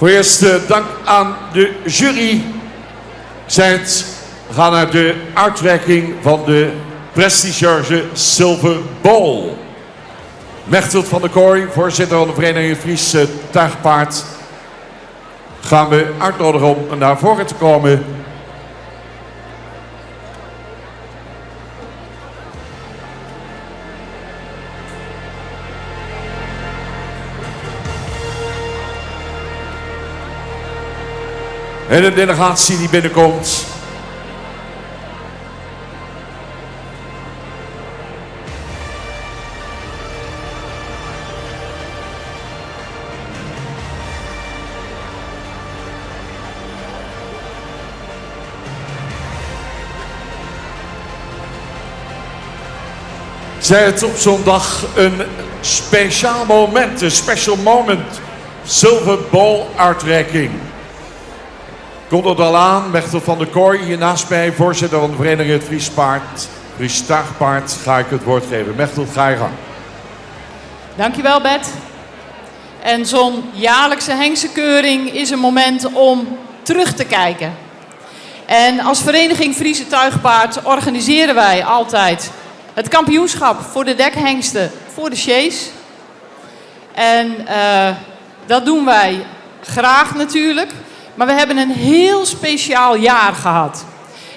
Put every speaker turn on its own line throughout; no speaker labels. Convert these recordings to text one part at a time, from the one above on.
Voor eerst dank aan de jury. We gaan naar de uitreiking van de prestigieuze Silver Ball. Mechthild van der Kooi, voorzitter van de Vereniging Fries Tuigpaard, gaan we uitnodigen om naar voren te komen. En de delegatie die binnenkomt. Zij het op zo'n dag een speciaal moment, een special moment. Silver Ball uitreiking. Komt het al aan, Mechthild van der Kooi, hier naast mij, voorzitter van de Vereniging het Fries Tuigpaard, ga ik het woord geven. Mechthild, ga je gang.
Dankjewel, Bert. En zo'n jaarlijkse hengstenkeuring is een moment om terug te kijken. En als Vereniging Friese Tuigpaard organiseren wij altijd het kampioenschap voor de dekhengsten voor de sjees. En dat doen wij graag natuurlijk. Maar we hebben een heel speciaal jaar gehad.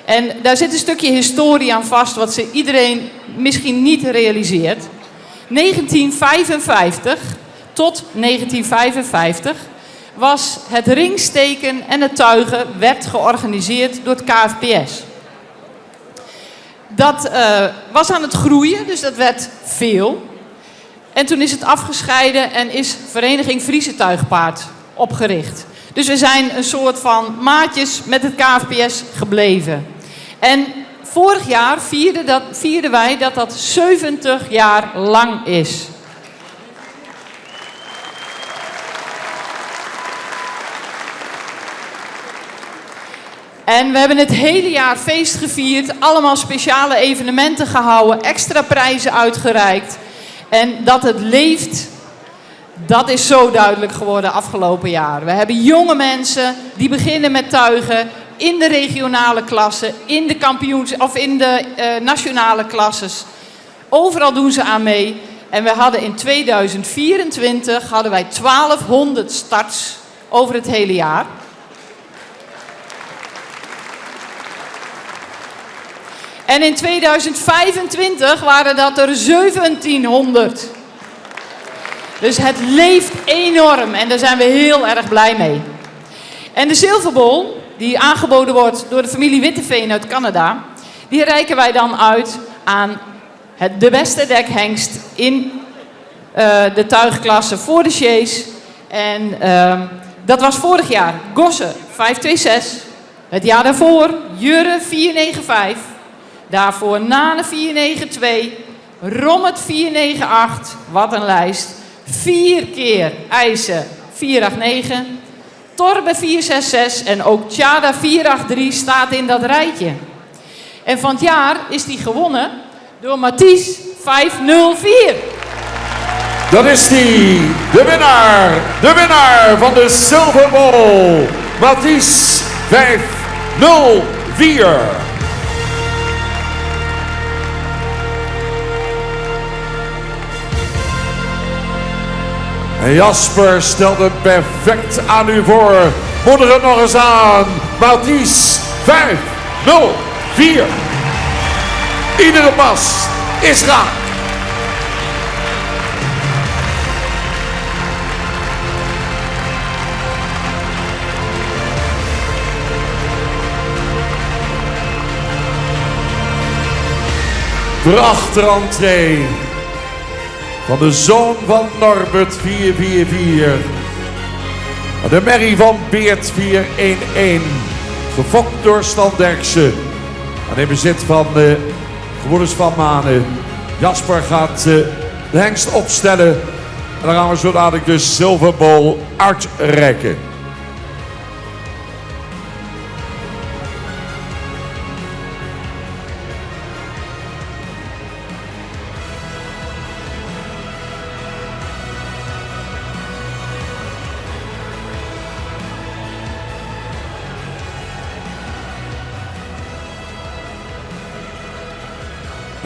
En daar zit een stukje historie aan vast wat iedereen misschien niet realiseert. 1955 tot 1955 was het ringsteken en het tuigen werd georganiseerd door het KFPS. Dat was aan het groeien, dus dat werd veel. En toen is het afgescheiden en is Vereniging Friese Tuigpaard opgericht. Dus we zijn een soort van maatjes met het KFPS gebleven. En vorig jaar vierden wij dat 70 jaar lang is. En we hebben het hele jaar feest gevierd, allemaal speciale evenementen gehouden, extra prijzen uitgereikt. En dat het leeft, dat is zo duidelijk geworden afgelopen jaar. We hebben jonge mensen die beginnen met tuigen in de regionale klassen, in de nationale klasses. Overal doen ze aan mee. En we hadden in 2024 1200 starts over het hele jaar. En in 2025 waren dat er 1700. Dus het leeft enorm en daar zijn we heel erg blij mee. En de Silver Ball, die aangeboden wordt door de familie Witteveen uit Canada, die reiken wij dan uit aan de beste dekhengst in de tuigklasse voor de sjees. En dat was vorig jaar Gosse 526, het jaar daarvoor Jurre 495, daarvoor Nane 492, Rommet 498, wat een lijst. 4 keer IJssen 489, Torbe 466 en ook Tjada 483 staat in dat rijtje. En van het jaar is die gewonnen door Mathies 504.
Dat is die, de winnaar van de Silver Ball, Mathies 504. En Jasper stelt het perfect aan u voor. Moedig het nog eens aan. Mathies 504. Iedere pas is raak. Prachtentree van de zoon van Norbert 444. De merrie van Beert 411. Gefokt door Stan Derksen. En in bezit van de gevoelens van Manen. Jasper gaat de hengst opstellen. En dan gaan we zo dadelijk de Silver Ball uitreiken.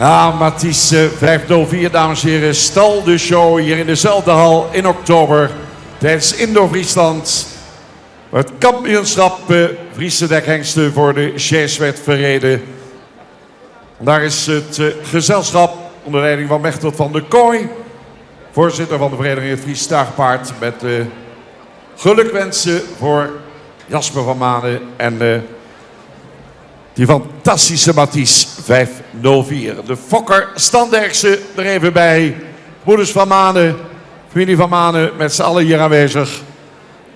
Ja, Mathies 504, dames en heren, stal de show hier in dezelfde hal in oktober tijdens Indo-Friesland. Het kampioenschap Friese dekhengsten voor de Chaise werd verreden. Daar is het gezelschap onder leiding van Mechtelt van der Kooi, voorzitter van de vereniging Het Fries Tuigpaard, met gelukwensen voor Jasper van Manen en die fantastische Mathies 504. De fokker Standerkse er even bij. Moeders van Manen, familie van Manen met z'n allen hier aanwezig.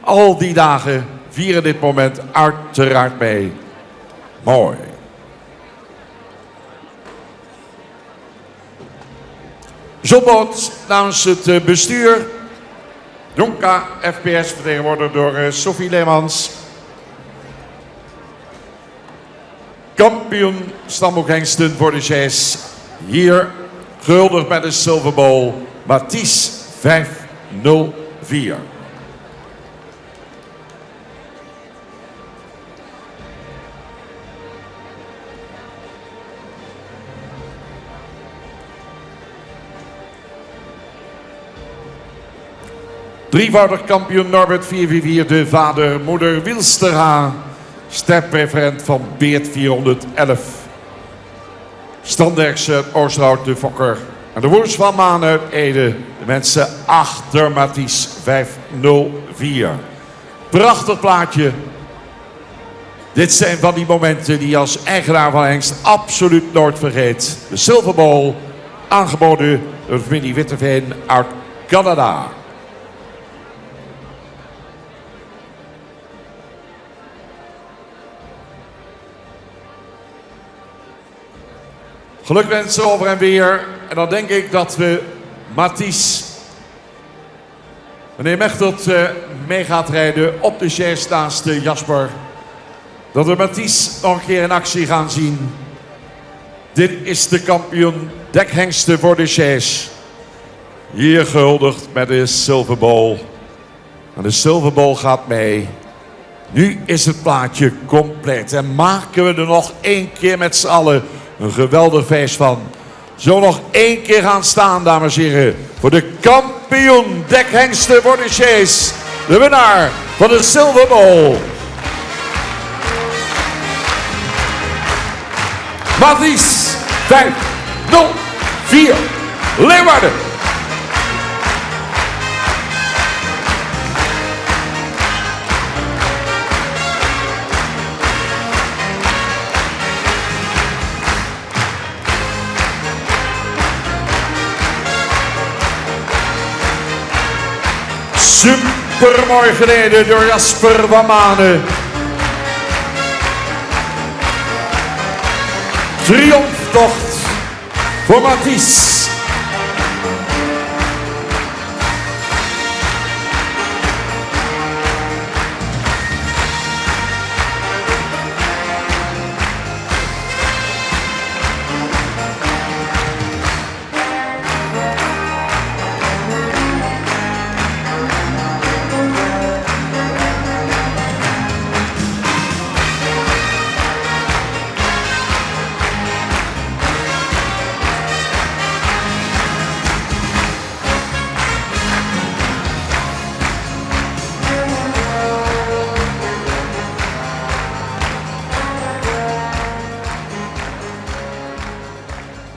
Al die dagen vieren dit moment uiteraard mee. Mooi. Zotboot namens het bestuur. Donka FPS, vertegenwoordigd door Sophie Leemans. Kampioen stamboekhengsten voor de Chaise. Hier gehuldigd met de Silver Bowl. Mathies 504. Drievoudig kampioen Norbert 444, de vader, moeder Wilsterha. Sterpreferent van Beert 411. Standerkse uit Oosterhout, de fokker. En de woers van Maan uit Ede. De mensen achter Mathies 504. Prachtig plaatje. Dit zijn van die momenten die je als eigenaar van hengst absoluut nooit vergeet. De Silver Bowl, aangeboden door de familie Witteveen uit Canada. Gelukwensen over en weer. En dan denk ik dat we Mathies, meneer Mechtelt, mee gaat rijden op de Chaise naast Jasper. Dat we Mathies nog een keer in actie gaan zien. Dit is de kampioen dekhengsten voor de Chaise. Hier gehuldigd met de Silver Bowl. En de Silver Bowl gaat mee. Nu is het plaatje compleet. En maken we er nog één keer met z'n allen een geweldig feest van. Zo nog één keer gaan staan, dames en heren. Voor de kampioen dekhengsten voor de Chaise. De winnaar van de Silver Bowl. Mathies 504 Leeuwarden. Supermooi gereden door Jasper van Manen. Triomftocht voor Mathies.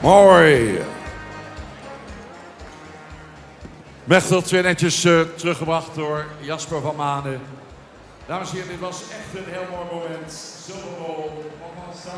Mooi. Mechtelt weer netjes teruggebracht door Jasper van Manen. Dames en heren, dit was echt een heel mooi moment. Silver Bowl.